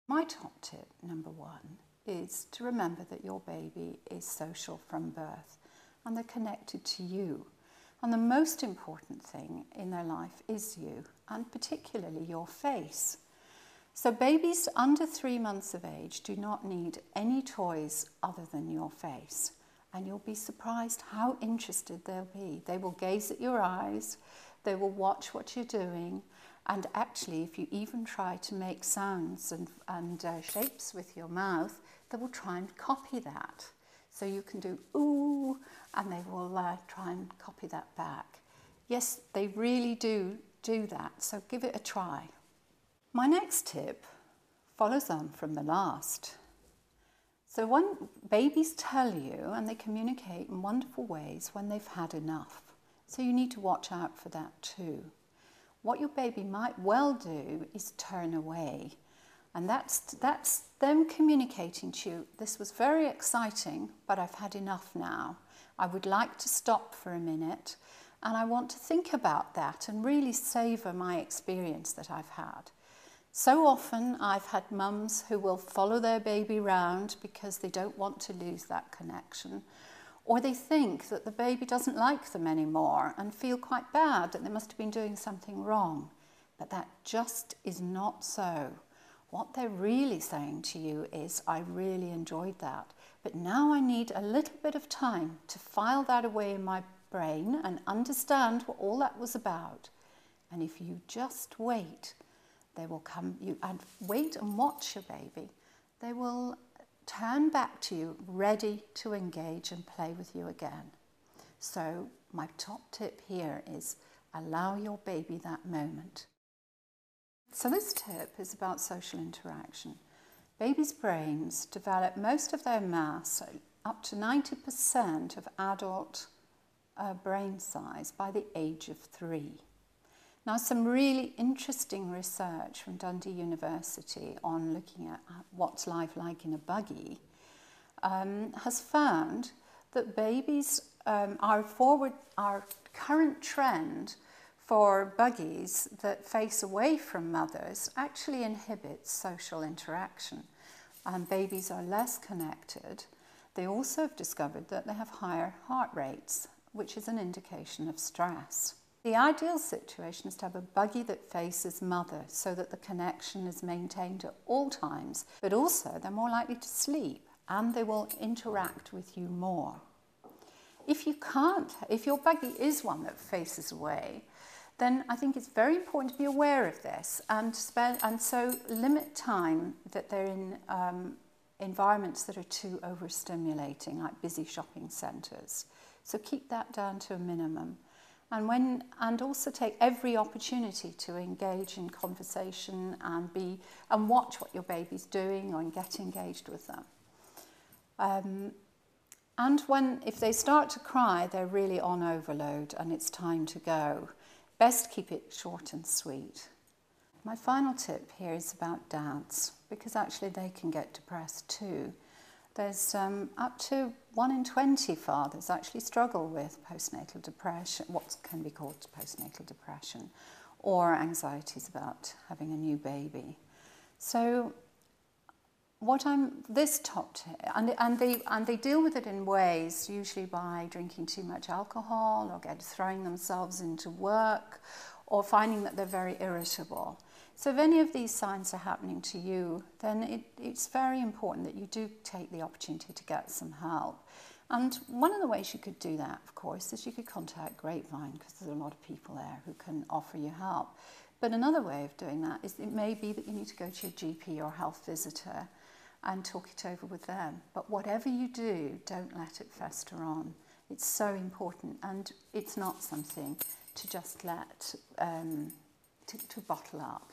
My top tip, number one, is to remember that your baby is social from birth and they're connected to you. And the most important thing in their life is you, and particularly your face. So babies under 3 months of age do not need any toys other than your face. And you'll be surprised how interested they'll be. They will gaze at your eyes, they will watch what you're doing, and actually if you even try to make sounds and shapes with your mouth, they will try and copy that. So you can do ooh, and they will try and copy that back. Yes, they really do that, so give it a try. My next tip follows on from the last. So when babies tell you, and they communicate in wonderful ways when they've had enough. So you need to watch out for that too. What your baby might well do is turn away. And that's them communicating to you, this was very exciting, but I've had enough now. I would like to stop for a minute, and I want to think about that and really savour my experience that I've had. So often I've had mums who will follow their baby round because they don't want to lose that connection, or they think that the baby doesn't like them anymore and feel quite bad that they must have been doing something wrong. But that just is not so. What they're really saying to you is, I really enjoyed that, but now I need a little bit of time to file that away in my brain and understand what all that was about. And if you just wait, they will come, and wait and watch your baby. They will turn back to you, ready to engage and play with you again. So my top tip here is allow your baby that moment. So this tip is about social interaction. Babies' brains develop most of their mass, up to 90% of adult brain size, by the age of 3. Now, some really interesting research from Dundee University on looking at what's life like in a buggy has found that babies, our current trend for buggies that face away from mothers actually inhibits social interaction. Babies are less connected. They also have discovered that they have higher heart rates, which is an indication of stress. The ideal situation is to have a buggy that faces mother so that the connection is maintained at all times, but also they're more likely to sleep and they will interact with you more. If your buggy is one that faces away, then I think it's very important to be aware of this and so limit time that they're in environments that are too overstimulating, like busy shopping centres. So keep that down to a minimum. And also take every opportunity to engage in conversation and watch what your baby's doing and get engaged with them. And if they start to cry, they're really on overload and it's time to go. Best keep it short and sweet. My final tip here is about dads, because actually they can get depressed too. There's up to 1 in 20 fathers actually struggle with postnatal depression, what can be called postnatal depression, or anxieties about having a new baby. So this top tip, and they deal with it in ways, usually by drinking too much alcohol or throwing themselves into work or finding that they're very irritable. So if any of these signs are happening to you, then it's very important that you do take the opportunity to get some help. And one of the ways you could do that, of course, is you could contact Grapevine, because there's a lot of people there who can offer you help. But another way of doing that is it may be that you need to go to your GP or health visitor and talk it over with them. But whatever you do, don't let it fester on. It's so important, and it's not something to just let, to bottle up.